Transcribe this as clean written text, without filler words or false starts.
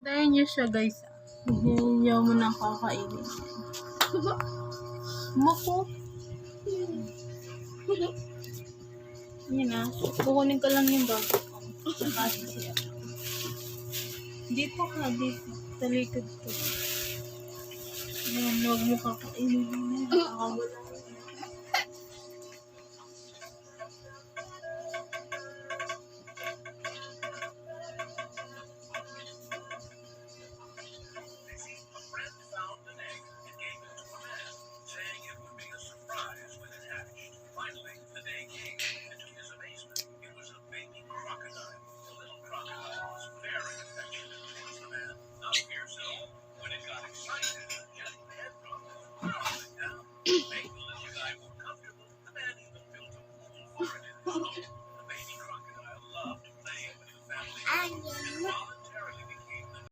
Dahil niyo siya guys. Hindi niyo mo na kakainin. Mako. Yan na. Kukunin ko lang yung bag ko. Kasi siya. Dito ka, dito. Sa likod ko. Ayan, huwag mo kakainin. Nakakawala.